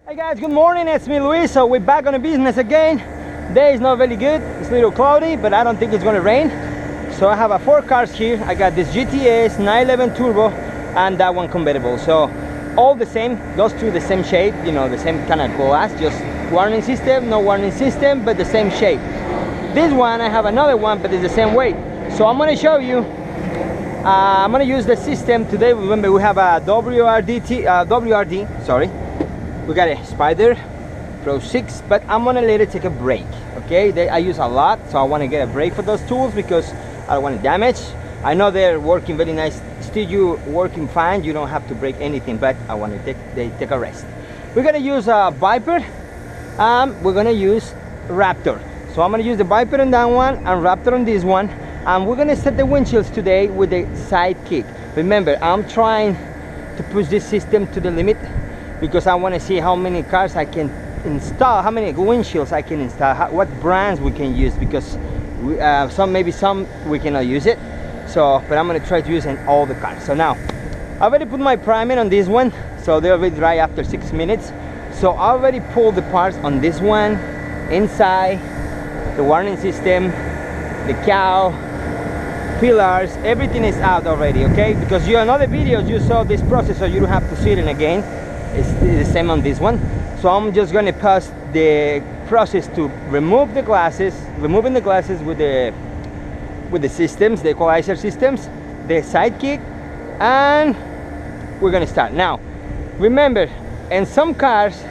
Hey guys, good morning, it's me Luis. So we're back on the business again. Day is not very good, it's a little cloudy, but I don't think it's gonna rain. So I have 4 cars here. I got this GTS 911 Turbo and that one convertible. So all the same, those two the same shape, you know, the same kind of glass, just warning system, no warning system, but the same shape. This one, I have another one, but it's the same weight. So I'm gonna show you, I'm gonna use the system today. Remember, we have a WRD, sorry. We got a Spider Pro 6, but I'm gonna let it take a break, okay? I use a lot, so I wanna get a break for those tools because I don't want to damage. I know they're working very nice, still working fine, you don't have to break anything, but I want to take a rest. We're gonna use a Viper, we're gonna use Raptor. So I'm gonna use the Viper on that one and Raptor on this one, and we're gonna set the windshields today with the side kick. Remember, I'm trying to push this system to the limit because I want to see how many cars I can install, how many windshields I can install, what brands we can use, because maybe some we cannot use it. So, but I'm going to try to use it in all the cars. So now, I already put my primer on this one, so they'll be dry after 6 minutes. So I already pulled the parts on this one, inside, the warning system, the cowl, pillars, everything is out already, okay? Because in other videos you saw this process, so you don't have to see it again. It's the same on this one. So I'm just going to pass the process to remove the glasses, removing the glasses with the systems, the equalizer systems, the side kick, and we're going to start. Now remember, in some cars,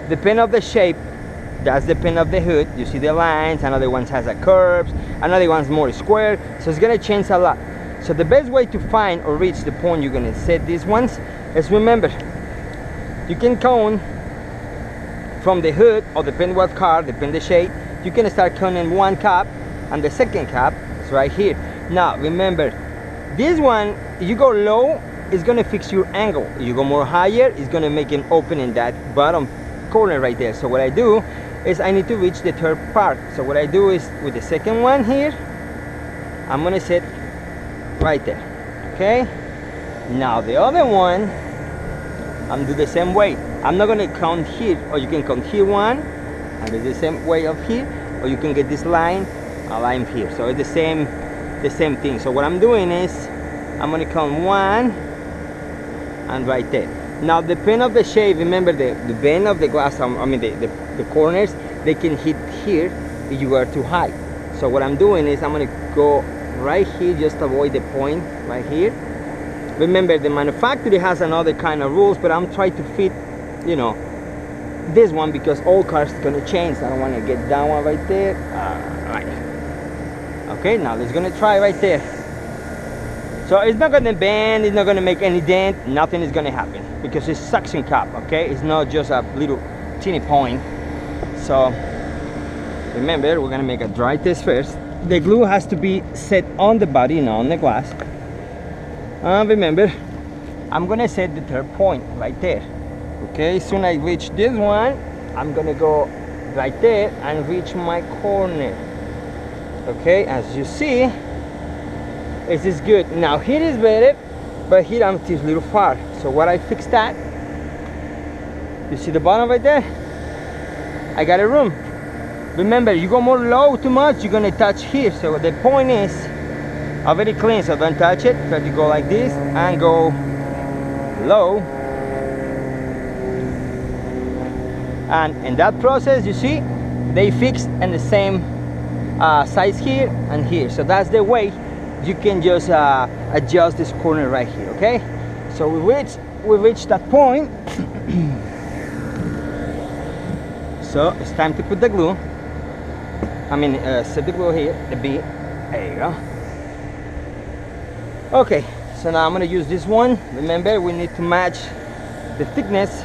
depending on the shape, that's the pin of the hood, you see the lines, another one has a curves, another one's more square, so it's going to change a lot. So the best way to find or reach the point you're going to set these ones is, remember, you can count from the hood, or depend what car, depend the shape, you can start counting one cap, and the second cap is right here. Now remember, this one, you go low, it's gonna fix your angle. You go more higher, it's gonna make an open in that bottom corner right there. So what I do is I need to reach the third part. So what I do is, with the second one here, I'm gonna set right there, okay? Now the other one, I'm do the same way. I'm not gonna count here, or you can count here one, and it's the same way up here, or you can get this line, a line here. So it's the same thing. So what I'm doing is, I'm gonna count one, and right there. Now the bend of the shape, remember the bend of the glass, I mean the corners, they can hit here if you are too high. So what I'm doing is, I'm gonna go right here, just avoid the point right here. Remember, the manufacturer has another kind of rules, but I'm trying to fit, you know, this one, because all cars are gonna change. I don't want to get that one right there. Right. Okay, now let's gonna try right there. So it's not gonna bend, it's not gonna make any dent, nothing is gonna happen, because it's suction cup, okay? It's not just a little teeny point. So remember, we're gonna make a dry test first. The glue has to be set on the body, not on the glass. Remember, I'm gonna set the third point right there. Okay, soon I reach this one, I'm gonna go right there and reach my corner. Okay, as you see, this is good. Now here is better, but here I'm still a little far. So what I fixed that, you see the bottom right there? I got a room. Remember, you go more low too much, you're gonna touch here. So the point is, already clean, so don't touch it. Try to go like this and go low. And in that process, you see, they fixed in the same size here and here. So that's the way you can just adjust this corner right here, okay? So we reached that point. So it's time to put the glue. I mean, set the glue here, the B. There you go. Okay, so now I'm gonna use this one. Remember, we need to match the thickness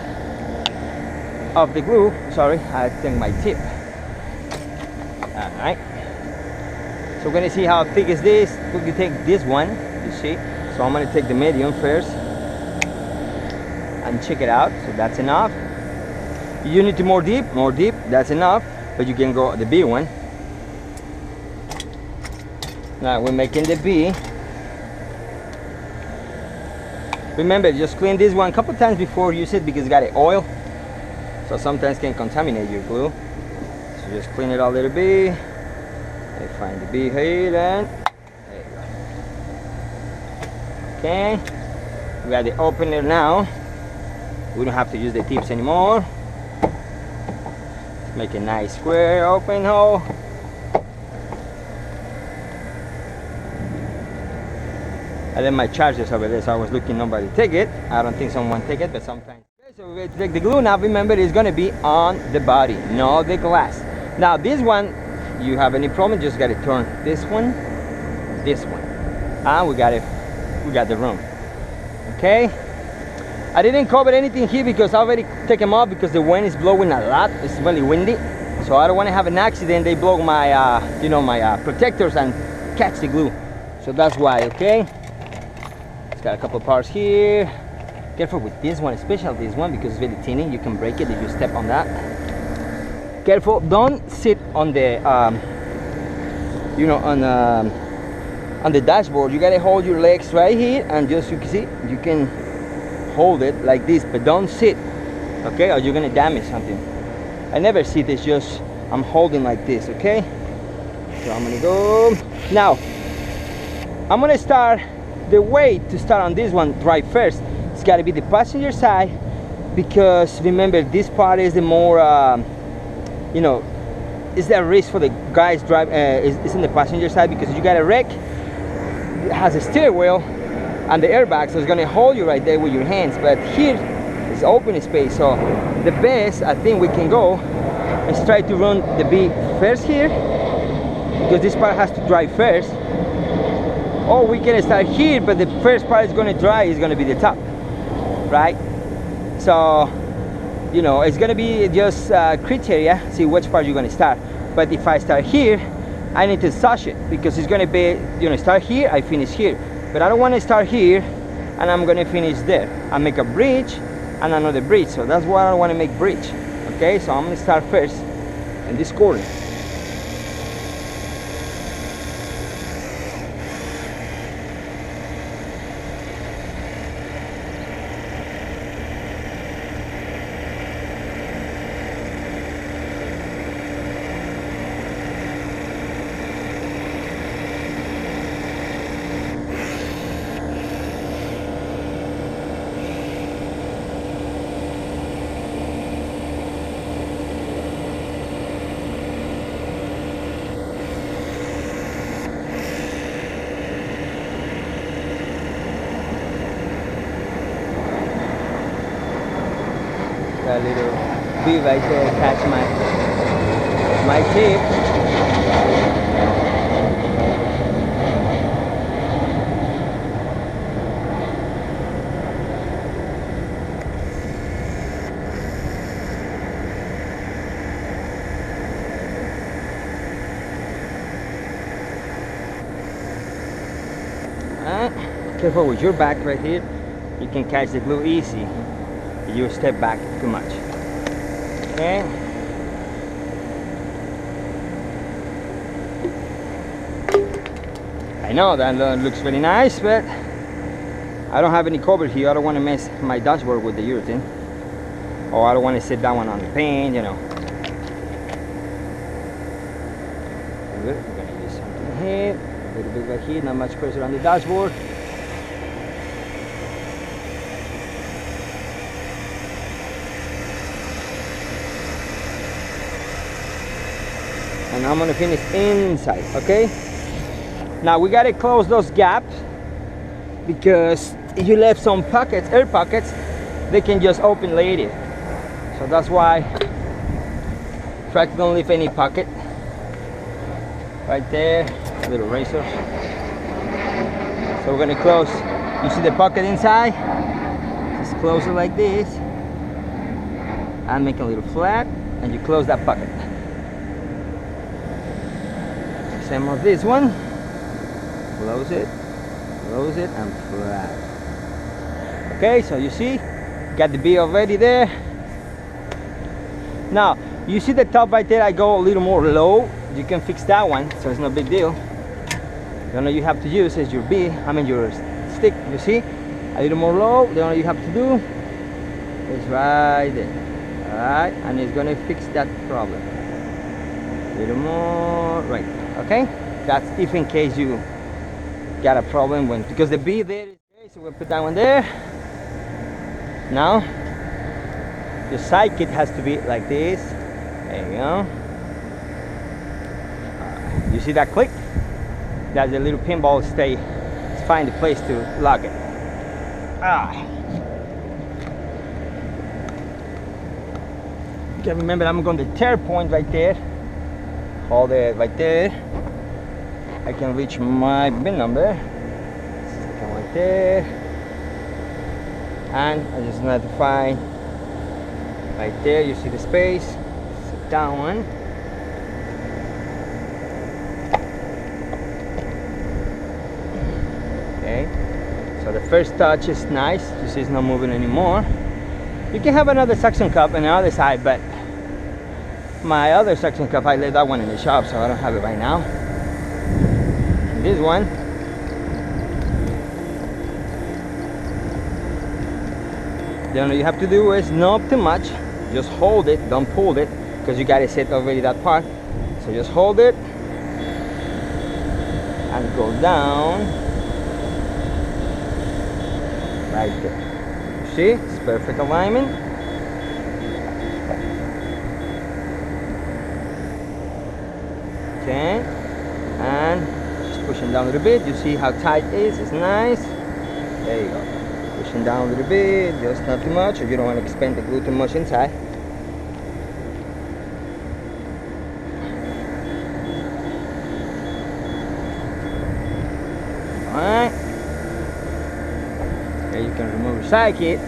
of the glue. Sorry, I think my tip. All right. So we're gonna see how thick is this. We can take this one, you see. So I'm gonna take the medium first and check it out. So that's enough. You need to more deep, that's enough. But you can go the big one. Now we're making the B. Remember, just clean this one a couple times before you use it because it's got oil. so sometimes can contaminate your glue. So just clean it out a little bit and find the big head, and there you go. Okay, we got the opener now. We don't have to use the tips anymore. Make a nice square open hole. I left my chargers over there, so I was looking nobody take it. I don't think someone take it, but sometimes. Okay, so we're going to take the glue now. Remember, it's going to be on the body, not the glass. Now this one, you have any problem, just got to turn this one, and we got the room. Okay, I didn't cover anything here because I already take them off because the wind is blowing a lot. It's really windy, so I don't want to have an accident. They blow my you know, my protectors and catch the glue, so that's why. Okay, it's got a couple parts here. Careful with this one, especially this one, because it's really tiny. You can break it if you step on that. Careful, don't sit on the you know, on the dashboard. You gotta hold your legs right here, and just, you can see, you can hold it like this, but don't sit, okay, or you're gonna damage something. I never sit, it's just I'm holding like this. Okay, so I'm gonna go now. I'm gonna start the way to start on this one right first. It's got to be the passenger side, because remember, this part is the more you know, is that risk for the guys drive is in the passenger side, because you got a wreck. It has a steering wheel and the airbag, so it's going to hold you right there with your hands. But here is open space, so the best I think we can go is try to run the B first here, because this part has to dry first. Or we can start here, but the first part is going to dry, is going to be the top, right? So, you know, it's going to be just criteria, see which part you're going to start. But if I start here, I need to sash it, because it's going to be, you know, start here, I finish here. But I don't want to start here and I'm going to finish there. I make a bridge and another bridge, so that's why I want to make bridge. Okay, so I'm going to start first in this corner. A little bee right there catch my tape. Careful with your back right here. You can catch the glue easy. You step back too much. Okay. I know that looks very nice, but I don't have any cover here. I don't want to mess my dashboard with the urethane, or I don't want to sit that one on the paint, you know. Good. We're gonna use something here, a little bit right here, not much pressure on the dashboard. And I'm gonna finish inside. Okay, now we gotta close those gaps, because if you left some pockets, air pockets, they can just open later. So that's why try to don't leave any pocket right there. A little razor. So we're gonna close. You see the pocket inside? Just close it like this and make a little flat, and you close that pocket. Same of this one. Close it, and flat. Okay, so you see, got the bee already there. Now, you see the top right there, I go a little more low. You can fix that one, so it's no big deal. The only you have to use is your bee, your stick, you see? A little more low, the only you have to do is right there. Alright, and it's gonna fix that problem. A little more, right, okay? That's if in case you got a problem when, because the B there is okay, so we'll put that one there. Now, the side kit has to be like this. There you go. You see that click? That's the little pinball stay. Let's find a place to lock it. Okay, remember I'm going to the tear point right there. Hold it right there. I can reach my bin number. Come right there. And I just need to find right there. You see the space. Sit down one. Okay. So the first touch is nice. You see it's not moving anymore. You can have another suction cup on the other side, but my other suction cup, I left that one in the shop, so I don't have it right now. This one, then all you have to do is not too much, just hold it, don't pull it, because you got to set already that part. So just hold it and go down right there. You see, it's perfect alignment. Okay, and just pushing down a little bit. You see how tight it is? It's nice. There you go. Pushing down a little bit, just not too much, or you don't want to expand the glue too much inside. Alright. Okay, you can remove your side kit.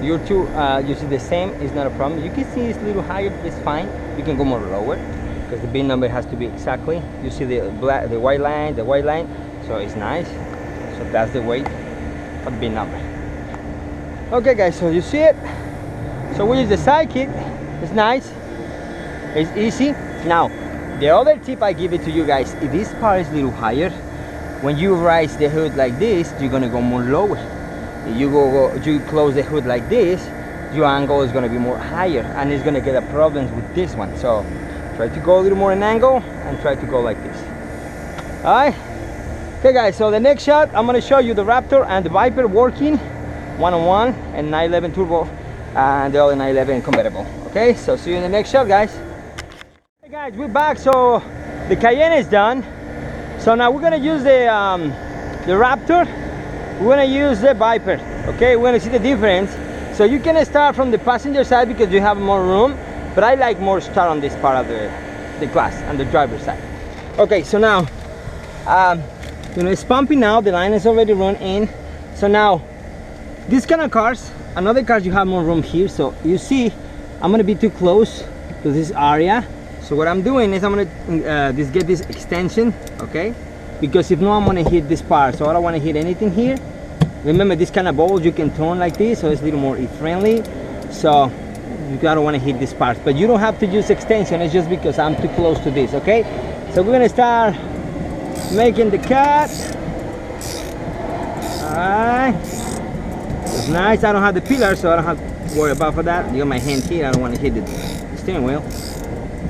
Your two, you see the same is not a problem. You can see it's a little higher, but it's fine. You can go more lower because the bin number has to be exactly. You see the black, the white line, so it's nice. So that's the weight of the bin number. Okay, guys, so you see it. So we use the side kit. It's nice. It's easy. Now, the other tip I give it to you guys: if this part is a little higher, when you raise the hood like this, you're gonna go more lower. You close the hood like this, your angle is going to be more higher, and it's going to get a problem with this one. So try to go a little more in angle and try to go like this. All right, okay guys, so the next shot I'm going to show you the Raptor and the Viper working one-on-one, and 911 turbo and the other 911 convertible. Okay, so see you in the next shot, guys. Hey guys, we're back. So the Cayenne is done, so now we're going to use the Raptor. We're gonna use the Viper. Okay, we're gonna see the difference. So you can start from the passenger side because you have more room, but I like more start on this part of the class, on the driver's side. Okay, so now you know, it's pumping now, the line is already run in. So now these kind of cars, another cars, you have more room here. So you see I'm gonna be too close to this area. So what I'm doing is I'm gonna just get this extension, okay, because if not I'm gonna hit this part. So I don't want to hit anything here. Remember, this kind of balls you can turn like this, so it's a little more friendly. So you don't want to hit this part, but you don't have to use extension. It's just because I'm too close to this. Okay, so we're gonna start making the cut. All right, it's nice. I don't have the pillar, so I don't have to worry about for that. You got my hand here. I don't want to hit the steering wheel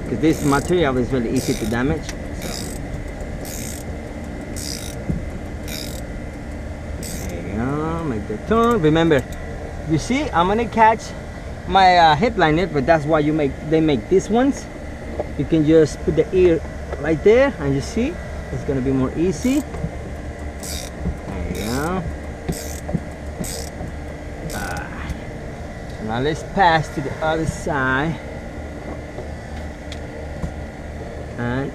because this material is really easy to damage. Make the turn. Remember, you see I'm gonna catch my headliner, but that's why they make these ones. You can just put the ear right there, and you see it's gonna be more easy. There you go. So now let's pass to the other side, and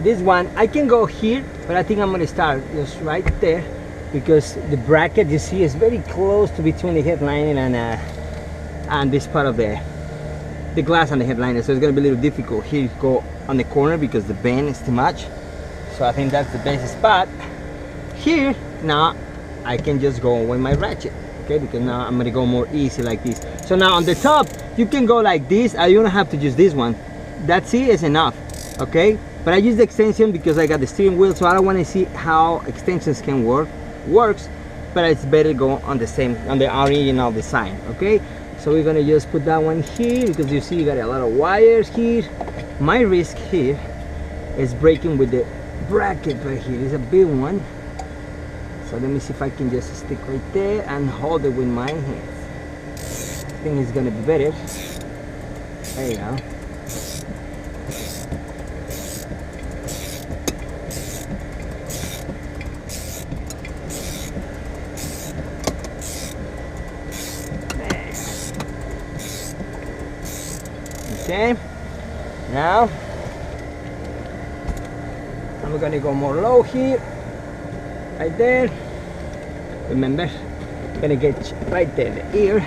this one I can go here, but I think I'm gonna start just right there, because the bracket, you see, is very close to between the headlining and this part of the the glass on the headliner, so it's gonna be a little difficult here to go on the corner because the bend is too much. So I think that's the best spot. Here, now I can just go with my ratchet, okay? Because now I'm gonna go more easy like this. So now on the top, you can go like this. You don't have to use this one. That's it, is enough, okay? But I use the extension because I got the steering wheel, so I don't want to see how extensions can works. But it's better to go on the original design, okay? So we're gonna just put that one here because you see you got a lot of wires here. My risk here is breaking with the bracket right here. It's a big one. So let me see if I can just stick right there and hold it with my hands. I think it's gonna be better. There you go. Okay, now I'm gonna go more low here, right there. Remember, I'm gonna get right there, the ear.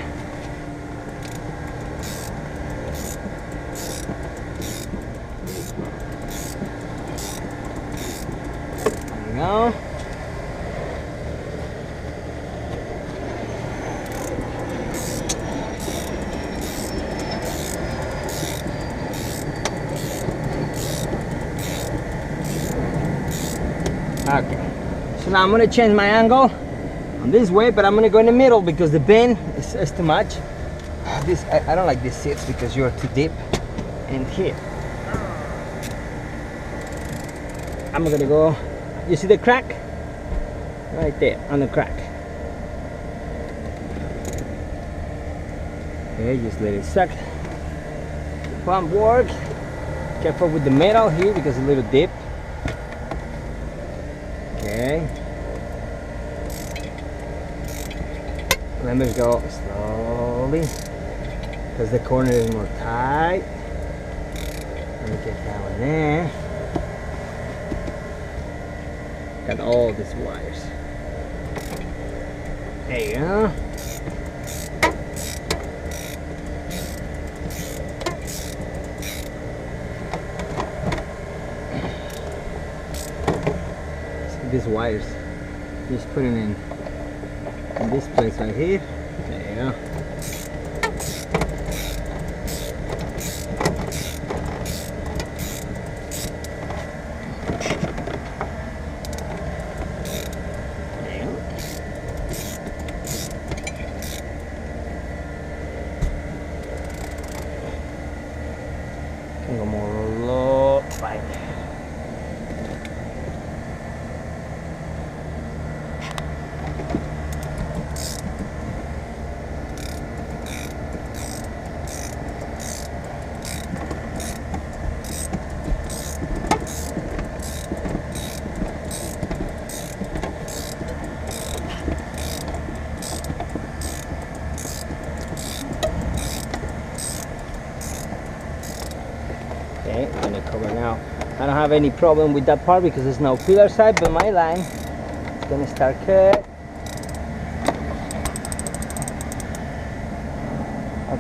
There you go. Okay, so now I'm going to change my angle on this way, but I'm going to go in the middle because the bend is too much. I don't like these seats because you're too deep. And here, I'm going to go, you see the crack? Right there, on the crack. Okay, just let it suck. Pump work. Careful with the metal here because it's a little deep. Okay. Let me go slowly because the corner is more tight. Let me get that one there. Got all these wires. There you go. These wires, just put them in this place right here. There you go. There you go. Can go more low, right. Okay, I'm gonna cover now. I don't have any problem with that part because there's no pillar side, but my line is gonna start cut.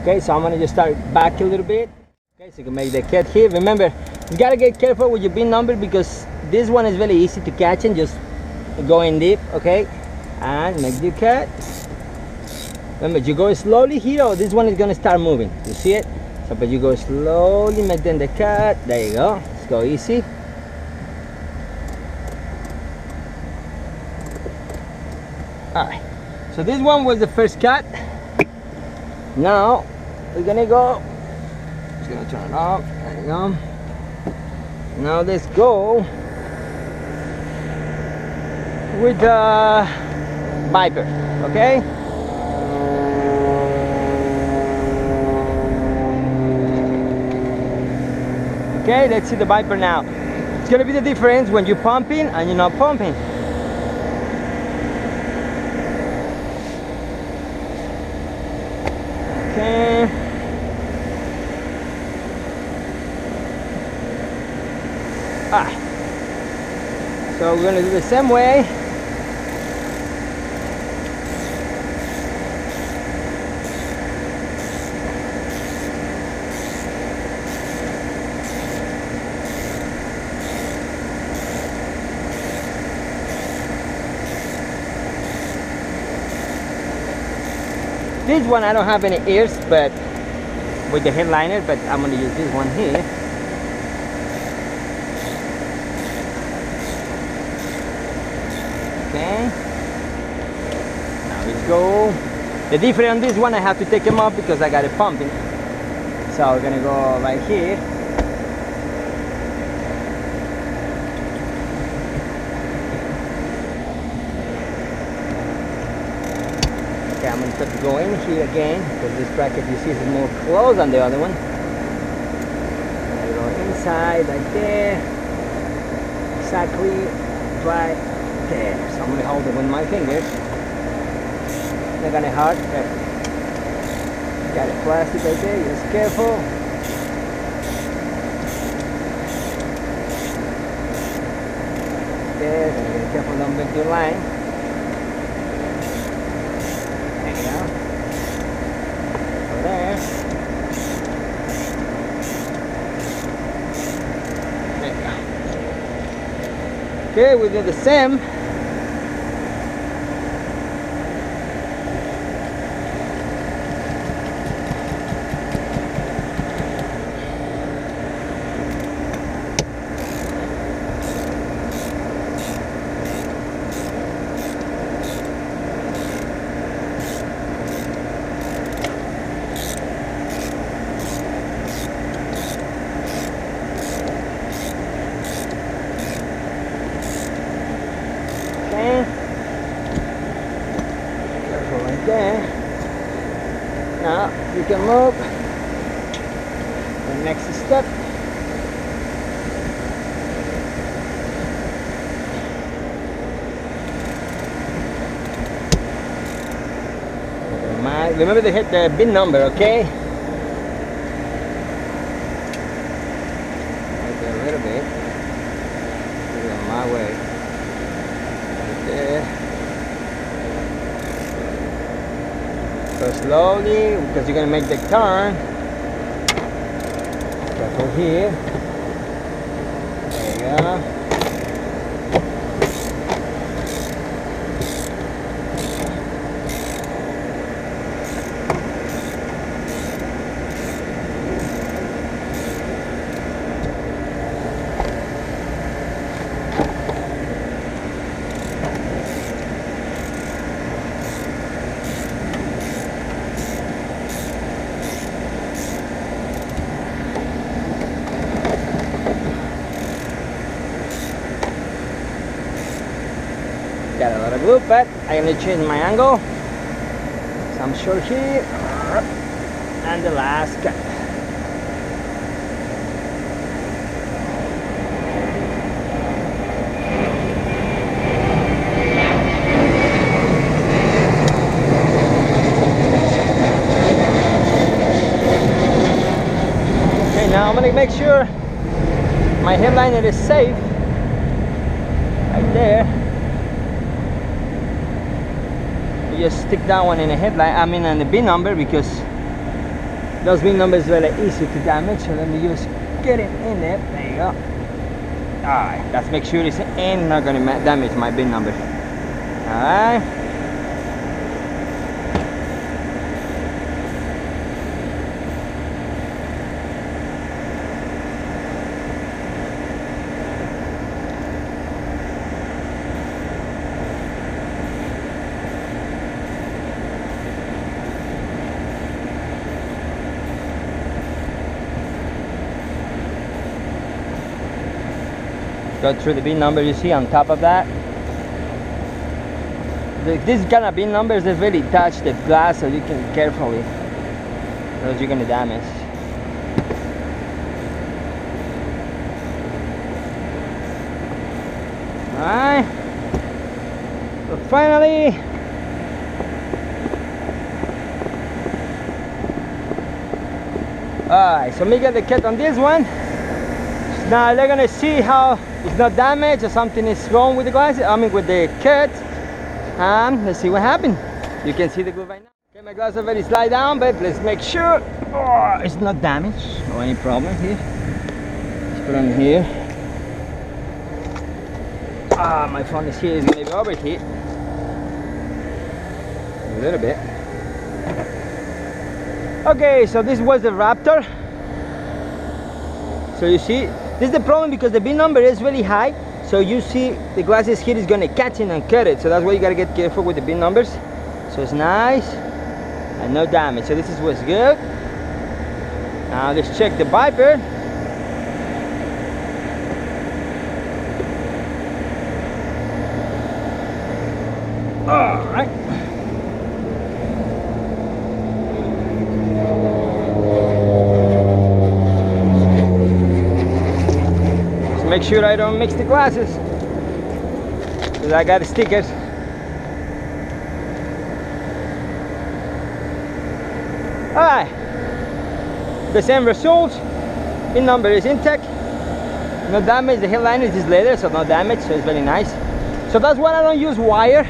Okay, so I'm gonna just start back a little bit. Okay, so you can make the cut here. Remember, you gotta get careful with your bin number because this one is very easy to catch and just go in deep, okay? And make the cut. Remember, you go slowly here or this one is gonna start moving. You see it? So, but you go slowly, make then the cut. There you go. Let's go easy. Alright. So this one was the first cut. Now we're gonna go. Just gonna turn it off. There you go. Now let's go with the Viper. Okay. Okay, let's see the Viper now. It's gonna be the difference when you're pumping and you're not pumping. Okay. So we're gonna do the same way. This one I don't have any ears, but with the headliner, but I'm gonna use this one here. Okay. Now let's go. The difference on this one, I have to take them off because I got it pumping. So we're gonna go right here. Okay, I'm gonna start to go in here again because this bracket you see is more closed than the other one. I go inside like there, exactly right there. So I'm gonna hold it with my fingers. Not gonna hurt, but got it plastic right there. Just careful. There, so be careful, don't bend your line. There. Okay, we do the same. Careful right there. Now you can move the next step. Remember to hit the bin number, okay? Right there a little bit. Put it on my way. There. Go slowly because you're gonna make the turn. Careful here. There you go. Got a lot of glue, but I'm gonna change my angle. So I'm short here, and the last cut. Okay, now I'm gonna make sure my headliner is safe. Right there. Just stick that one in the headlight, I mean on the bin number, because those bin numbers are very easy to damage. So let me just get it in there. There you go. Alright, let's make sure it's in, not gonna damage my bin number. Alright. Go through the bin number you see on top of that. This kind of bin numbers, they really touch the glass, so you can carefully, because you're gonna damage. Alright, so finally, alright, so we get the cut on this one. Now they're gonna see how it's not damaged or something is wrong with the glass, I mean with the cut. Let's see what happened. You can see the glue right now. Okay, my glass already slide down, but let's make sure it's not damaged or any problem here. Let's put on here. My phone is here, it's gonna be overheat a little bit. Okay, so this was the Raptor. So you see, this is the problem because the bin number is really high. So you see the glasses here is gonna catch it and cut it. So that's why you gotta get careful with the bin numbers. So it's nice and no damage. So this is what's good. Now let's check the Viper. All right. Make sure I don't mix the glasses because I got the stickers. Alright, the same results. The number is intact, no damage. The headliner is leather, so no damage, so it's very nice. So that's why I don't use wire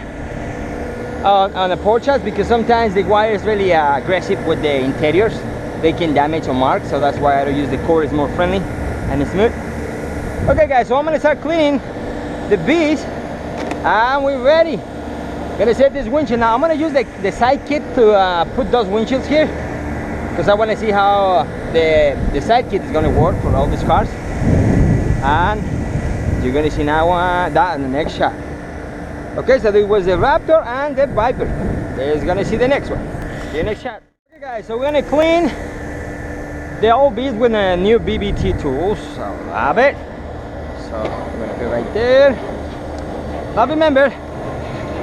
on the porches, because sometimes the wire is really aggressive with the interiors. They can damage or mark, so that's why I don't use the cord. It's more friendly and smooth. Okay guys, so I'm gonna start cleaning the bees and we're ready. Gonna set this windshield. Now I'm gonna use the side kit to put those windshields here, because I want to see how the side kit is gonna work for all these cars. And you're gonna see now that in the next shot. Okay, so this was the Raptor and the Viper. There's gonna see the next one. See you next shot. Okay guys, so we're gonna clean the old bees with the new BBT tools. So love it. So we're gonna go right there. Now remember,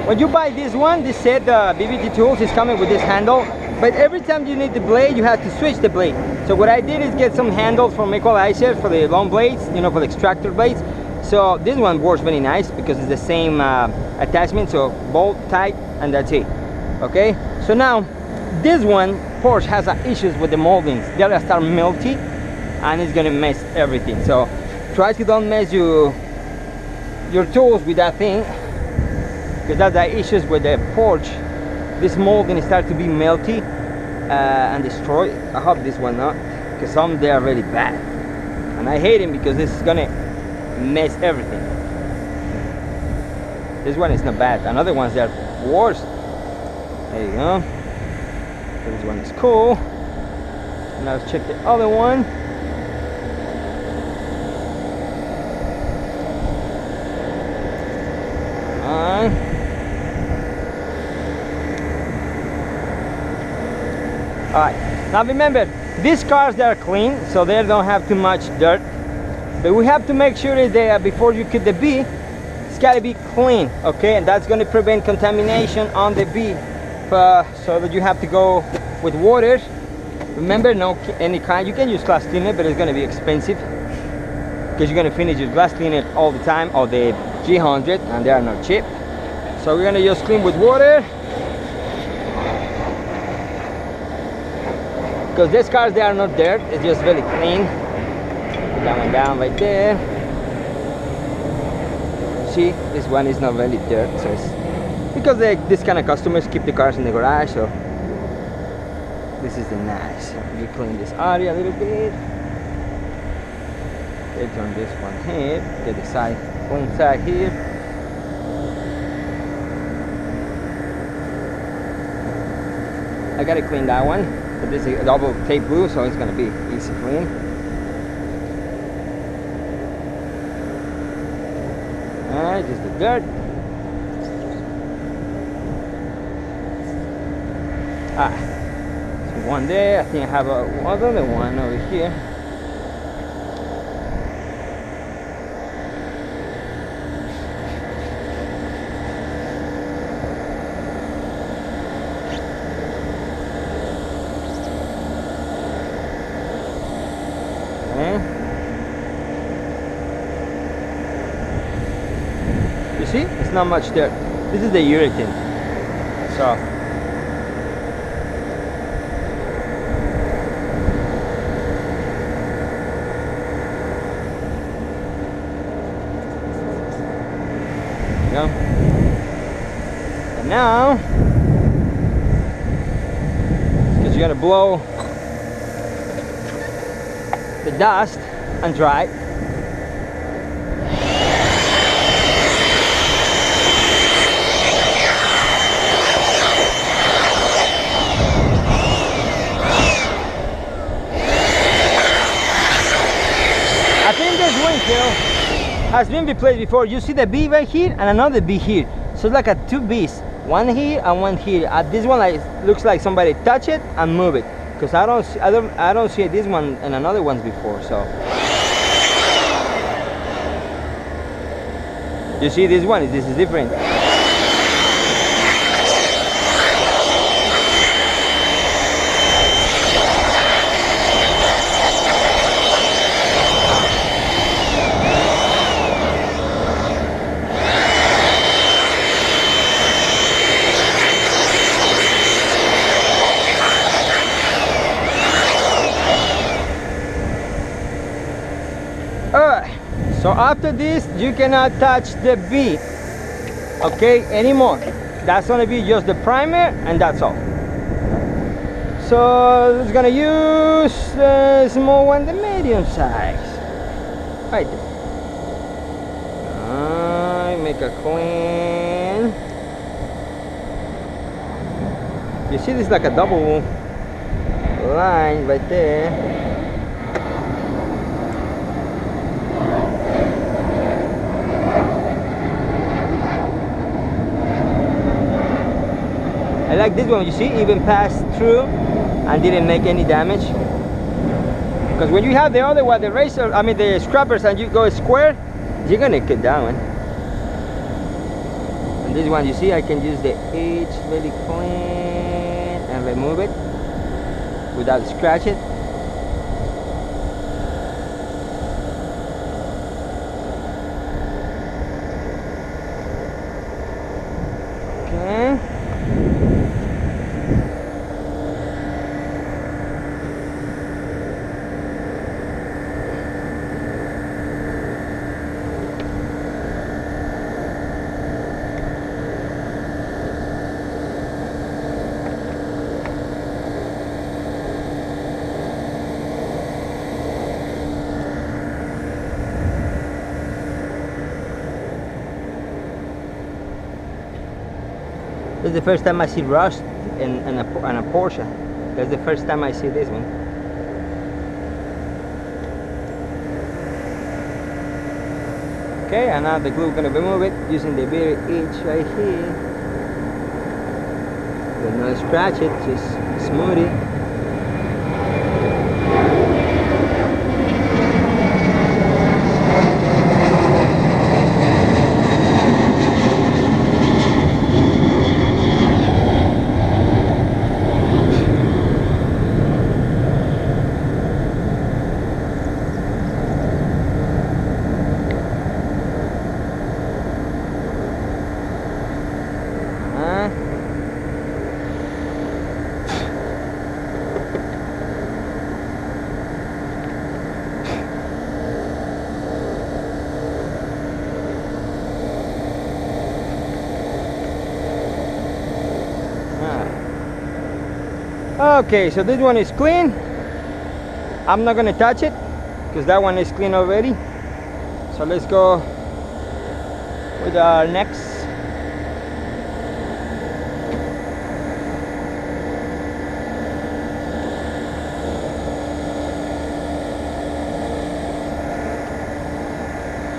when you buy this one, this set, the BBT tools is coming with this handle, but every time you need the blade, you have to switch the blade. So what I did is get some handles from Equalizer for the long blades, you know, for the extractor blades. So this one works very nice because it's the same attachment, so bolt tight and that's it. Okay, so now this one Porsche has issues with the moldings. They're gonna start melty and it's gonna mess everything. So try to don't mess your tools with that thing, because that's the issues with the Porsche. This molding start to be melty and destroy. I hope this one not, because some they are really bad and I hate them because this is gonna mess everything. This one is not bad. Another ones they are worse. There you go. This one is cool. Now let's check the other one. Alright, now remember, these cars, they are clean, so they don't have too much dirt. But we have to make sure that before you cut the bee, it's got to be clean, okay? And that's going to prevent contamination on the bee. So that you have to go with water. Remember, no any kind. You can use glass cleaner, but it's going to be expensive, because you're going to finish your glass cleaner all the time, or the G100, and they are not cheap. So we're going to just clean with water, because these cars, they are not dirt, it's just really clean. Put that one down right there. See, this one is not really dirt, so it's because this kind of customers keep the cars in the garage. So this is the nice. You clean this area a little bit. They turn this one here, get the side, clean side here. I gotta clean that one, but this is a double tape glue, so it's gonna be easy clean. Alright, just the dirt. So one there. I think I have another one over here. You see, it's not much dirt. This is the urethane. So go. And now, because you're gonna blow the dust and dry it. has been replaced before. You see the B right here and another B here. So it's like a two Bs, one here and one here. This one looks like somebody touch it and move it, because I don't see this one and another ones before. So you see this one, this is different. So after this, you cannot touch the B, okay, anymore. That's gonna be just the primer, and that's all. So it's gonna use the small one, the medium size, right there. Make a clean. You see, this is like a double line right there. I like this one, you see, even passed through and didn't make any damage. Because when you have the other one, the razor, I mean the scrubbers, and you go square, you're gonna get that one. And this one, you see, I can use the edge really clean and remove it without scratch it. Okay. This is the first time I see rust in a Porsche. That's the first time I see this one. Okay, and now the glue, gonna remove it using the very edge right here. Do not scratch it, just smooth it. Okay, so this one is clean. I'm not gonna touch it because that one is clean already. So let's go with our next.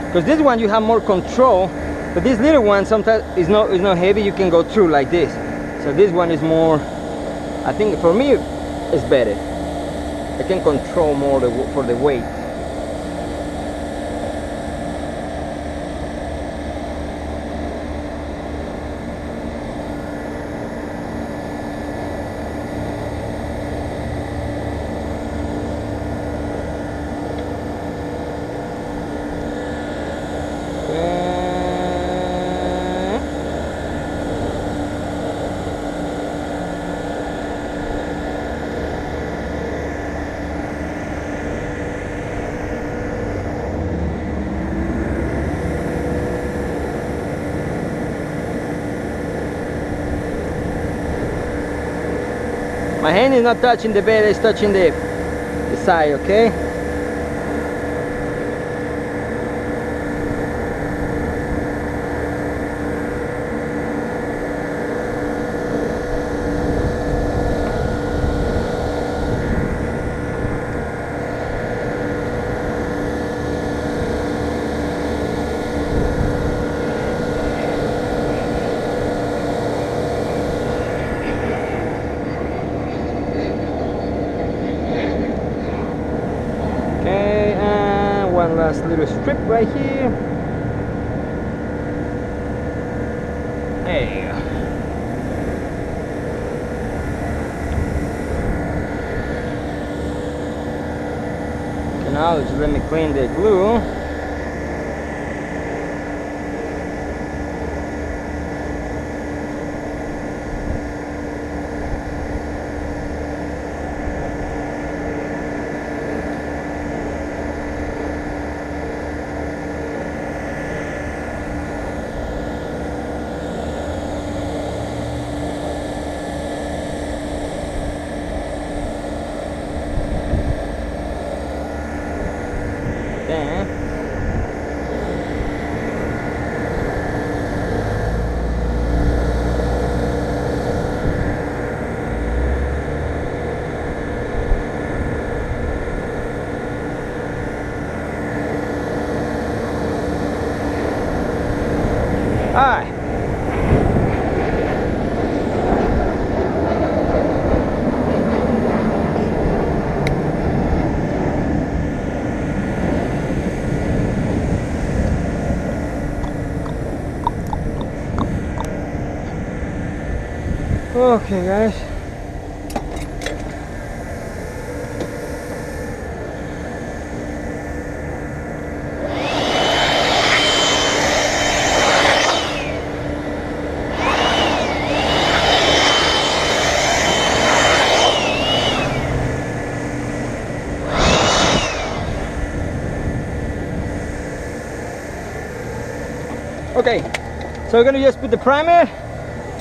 Because this one you have more control, but this little one sometimes is not heavy. You can go through like this. So this one is more, I think for me it's better. I can control more for the weight. My hand is not touching the bed, it's touching the side, okay? little strip right here. There you go. Okay, now just let me clean the glue. Alright. Okay, guys. Okay, so we're gonna just put the primer,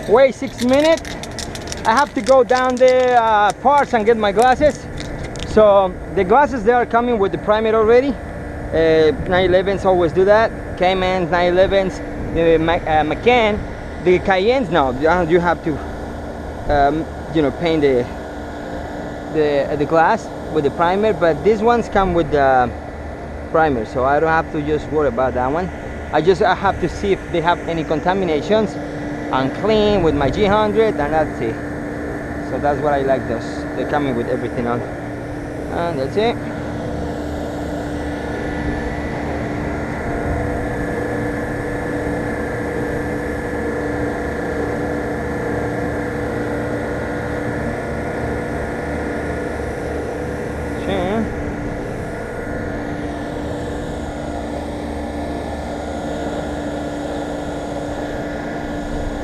wait 6 minutes. I have to go down the parts and get my glasses. So the glasses, they are coming with the primer already. 911s always do that. Caymans, 911s, the Macan, the Cayennes now. You have to, you know, paint the glass with the primer. But these ones come with the primer, so I don't have to just worry about that one. I have to see if they have any contaminations and clean with my G100, and that's it. So that's what I like those. They're coming with everything on. And that's it.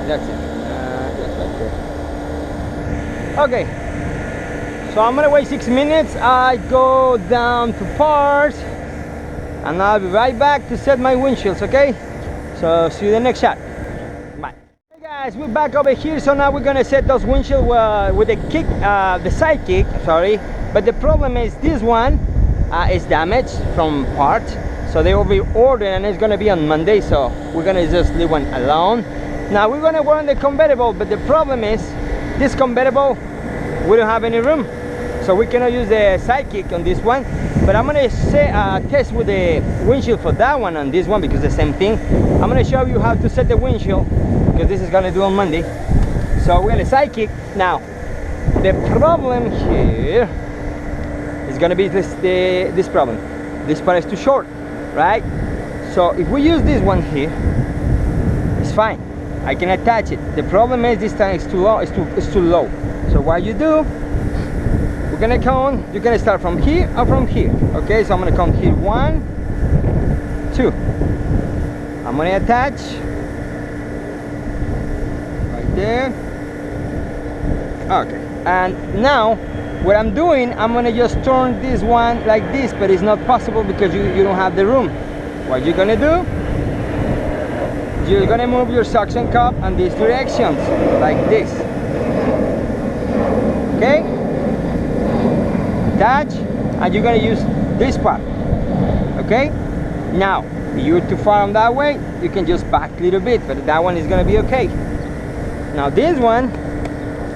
That's it. Just like that. Okay. So I'm gonna wait 6 minutes. I go down to parts, and I'll be right back to set my windshields. Okay. So see you in the next shot. Bye. Hey guys, we're back over here. So now we're gonna set those windshields with the kick, the side kick. Sorry, but the problem is this one is damaged from parts. So they will be ordered, and it's gonna be on Monday. So we're gonna just leave one alone. Now we're gonna work on the convertible, but the problem is this convertible, we don't have any room, so we cannot use the sidekick on this one. But I'm gonna test with the windshield for that one and this one, because the same thing. I'm gonna show you how to set the windshield, because this is gonna do on Monday. So we're gonna sidekick. Now the problem here is gonna be this problem. This part is too short, right? So if we use this one here, it's fine. I can attach it. The problem is this time it's too low. It's too low. So what you do? We're gonna count. You're gonna start from here or from here. Okay. So I'm gonna count here. 1, 2. I'm gonna attach right there. Okay. And now what I'm doing, I'm gonna just turn this one like this, but it's not possible because you don't have the room. What you're gonna do? You're gonna move your suction cup in these directions, like this. Okay? Attach, and you're gonna use this part. Okay? Now, if you're too far on that way, you can just back a little bit, but that one is gonna be okay. Now this one,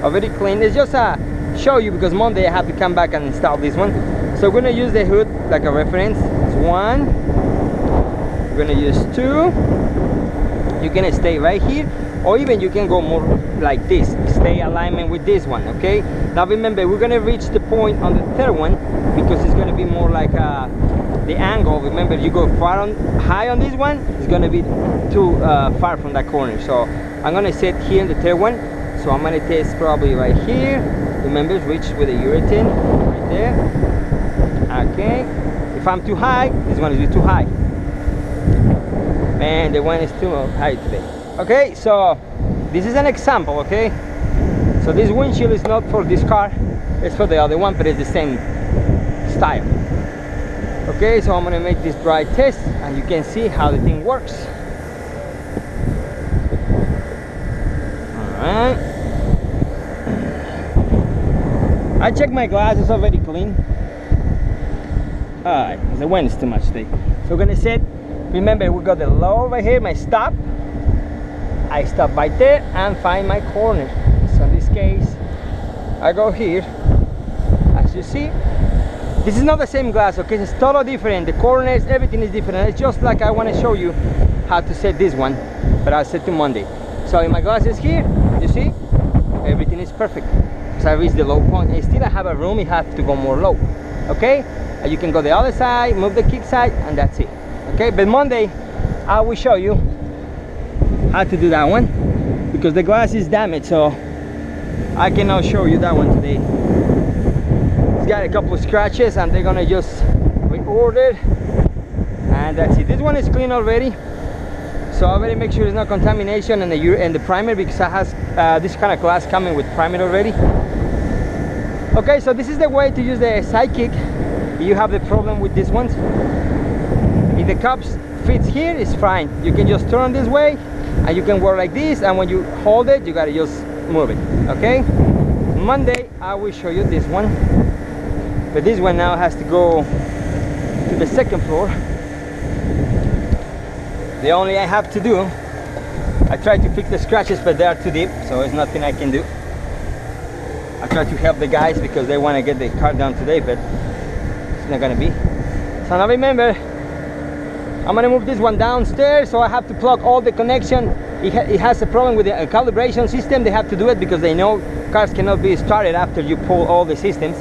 already cleaned. It's just a show you, because Monday I have to come back and install this one. So we're gonna use the hood like a reference. It's 1. We're gonna use 2. You can stay right here, or even you can go more like this, stay alignment with this one. Okay, now remember, we're gonna reach the point on the third one, because it's gonna be more like a the angle, remember, you go high on this one, it's gonna be too far from that corner. So I'm gonna set here in the third one. So I'm gonna test probably right here. Remember, reach with the urethane right there. Okay. If I'm too high, this one is too high. And the one is too high today. Okay, so this is an example, okay? So this windshield is not for this car, it's for the other one, but it's the same style. Okay, so I'm gonna make this dry test and you can see how the thing works. Alright. I checked my glass, it's already clean. Alright, the wind is too much today. So we're gonna set, remember we got the low over here, my stop. I stop right there and find my corner. So in this case, I go here, as you see. This is not the same glass, okay? It's totally different. The corners, everything is different. It's just like I want to show you how to set this one, but I'll set to Monday. So in my glasses here, you see, everything is perfect. So I reached the low point. And still I have a room, you have to go more low, okay? And you can go the other side, move the kick side, and that's it, okay? But Monday, I will show you how to do that one, because the glass is damaged, so I cannot show you that one today. It's got a couple of scratches and they're gonna just reorder, and that's it. This one is clean already, so I already make sure there's no contamination in the primer, because it has this kind of glass coming with primer already. Okay, so this is the way to use the side kick if you have the problem with these ones. If the cups fits here, it's fine. You can just turn this way and you can work like this, and when you hold it, you gotta just move it, okay? Monday I will show you this one, but this one now has to go to the second floor. The only I have to do, I try to fix the scratches, but they are too deep, so there's nothing I can do. I try to help the guys because they want to get the car down today, but it's not gonna be. So now remember, I'm gonna move this one downstairs, so I have to plug all the connection. It has a problem with the calibration system. They have to do it because they know cars cannot be started after you pull all the systems.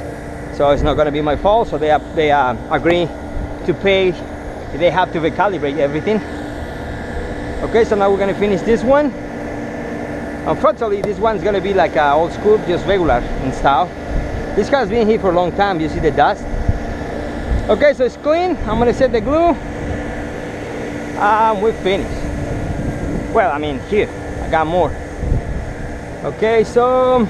So it's not gonna be my fault. So they agree to pay. They have to recalibrate everything. Okay, so now we're gonna finish this one. Unfortunately, this one's gonna be like old school, just regular in style. This car's been here for a long time. You see the dust. Okay, so it's clean. I'm gonna set the glue. We're finished. Well, I mean, here I got more. Okay, so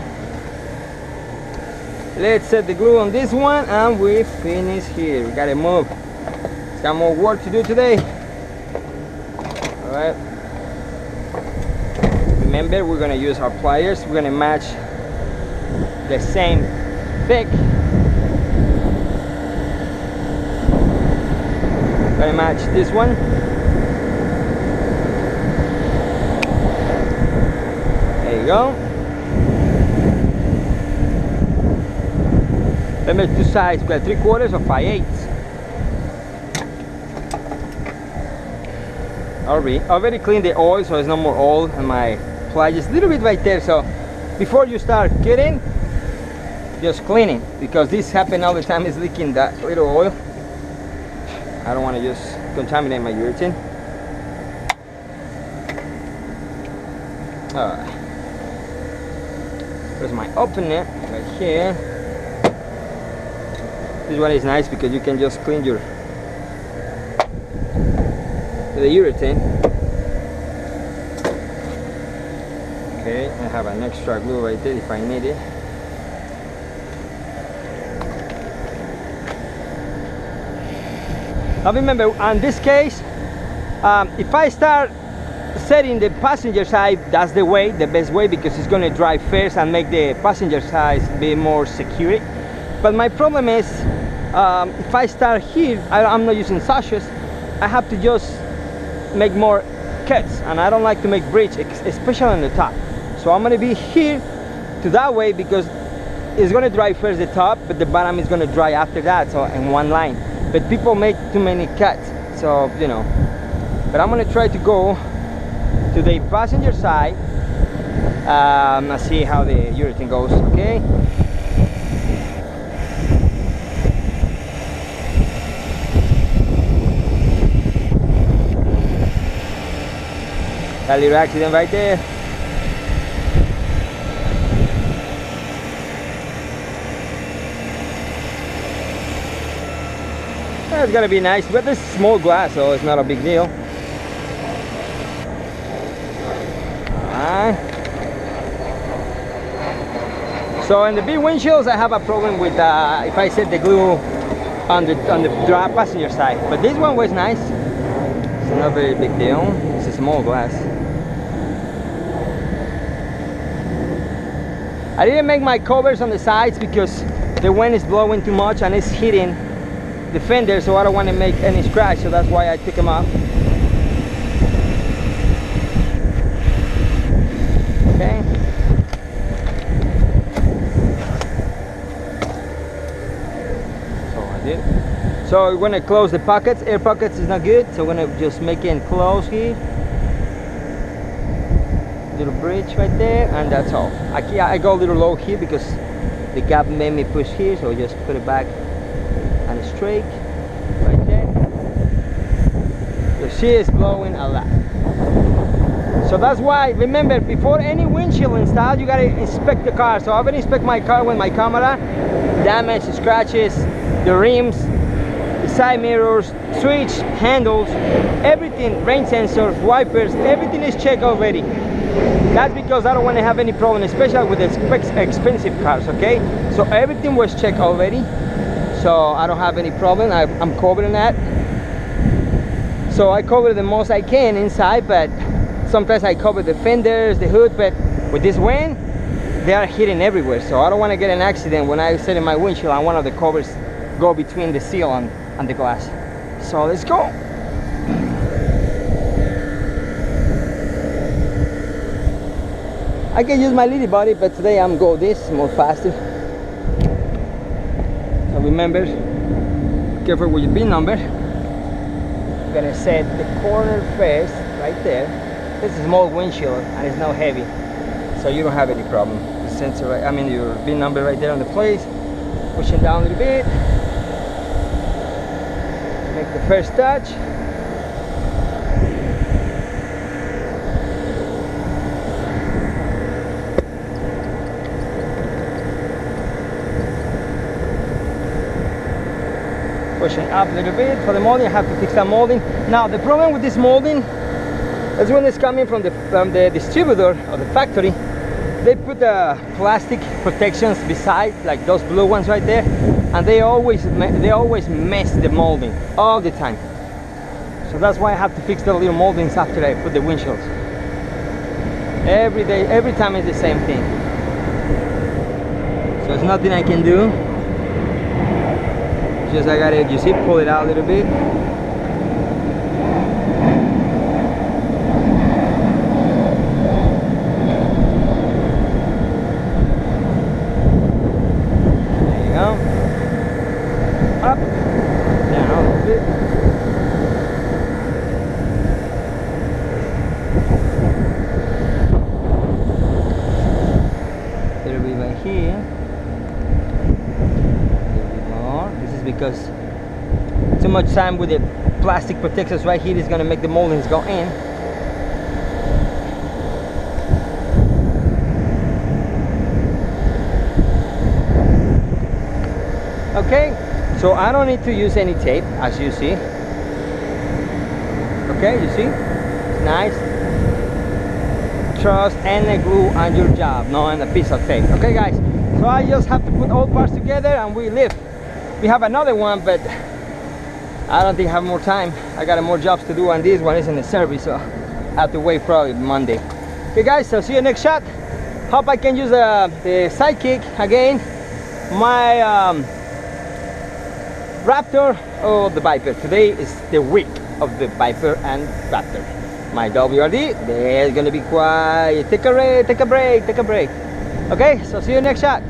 let's set the glue on this one and we finish here. We gotta move. It's got more work to do today. All right. Remember, we're gonna use our pliers. We're gonna match the same thick. Gonna match this one. Go. Remember, two sides, we got 3/4 or 5/8. Already cleaned the oil, so there's no more oil on my pliers. Just a little bit right there. So before you start cutting, just cleaning, because this happens all the time. Is leaking that little oil. I don't want to just contaminate my urethane. All right. There's my opener right here. This one is nice because you can just clean the urethane. Okay, I have an extra glue right there if I need it. Now remember, on this case, if I start setting the passenger side, that's the way, the best way, because it's going to drive first and make the passenger side be more secure. But my problem is, if I start here, I'm not using sashes, I have to just make more cuts, and I don't like to make bridge, especially on the top. So I'm going to be here to that way, because it's going to dry first the top, but the bottom is going to dry after that, so in one line. But people make too many cuts, so you know. But I'm going to try to go to the passenger side and see how the urethane goes. Okay. That little accident right there. It's gonna be nice, but this is small glass, so it's not a big deal. Alright. So in the big windshields, I have a problem with if I set the glue on the passenger side. But this one was nice. It's not a very big deal. It's a small glass. I didn't make my covers on the sides because the wind is blowing too much and it's hitting the fender, so I don't want to make any scratch, so that's why I took them off. Okay. So I did. So we're going to close the pockets. Air pockets is not good, so we're going to just make it close here. Little bridge right there, and that's all. I go a little low here because the gap made me push here, so just put it back and straight right there. The sea is blowing a lot, so that's why, remember, before any windshield installed, you gotta inspect the car. So I've been inspect my car with my camera, damage, scratches, the rims, the side mirrors, switch, handles, everything, rain sensors, wipers, everything is checked already. That's because I don't want to have any problem, especially with expensive cars, okay? So everything was checked already, so I don't have any problem. I'm covering that. So I cover the most I can inside, but sometimes I cover the fenders, the hood, but with this wind, they are hitting everywhere. So I don't want to get an accident when I set in my windshield and one of the covers go between the seal and the glass. So let's go. I can use my little body, but today I'm go this more faster. So remember, careful with your VIN number. I'm gonna set the corner first, right there. This is small windshield and it's not heavy, so you don't have any problem. The sensor, right, I mean your VIN number right there on the place. Pushing down a little bit. Make the first touch. Pushing up a little bit for the molding. I have to fix that molding. Now the problem with this molding is when it's coming from the distributor or the factory, they put the plastic protections beside, like those blue ones right there, and they always mess the molding all the time. So that's why I have to fix the little moldings after I put the windshields. Every day, every time it's the same thing. So there's nothing I can do. Just I gotta, you see, pull it out a little bit. There you go. Up, down a little bit. A little bit right here. Because too much time with the plastic protectors right here is going to make the moldings go in. Okay, so I don't need to use any tape, as you see. Okay, you see, it's nice. Trust and a glue on your job, not on a piece of tape. Okay guys, so I just have to put all parts together and we live. We have another one, but I don't think I have more time. I got more jobs to do, and this one is in the service, so I have to wait probably Monday. Okay guys, so see you next shot. Hope I can use the sidekick again, my Raptor or the Viper. Today is the week of the Viper and Raptor. My WRD, they're gonna be quiet. Take a break. Okay, so see you next shot.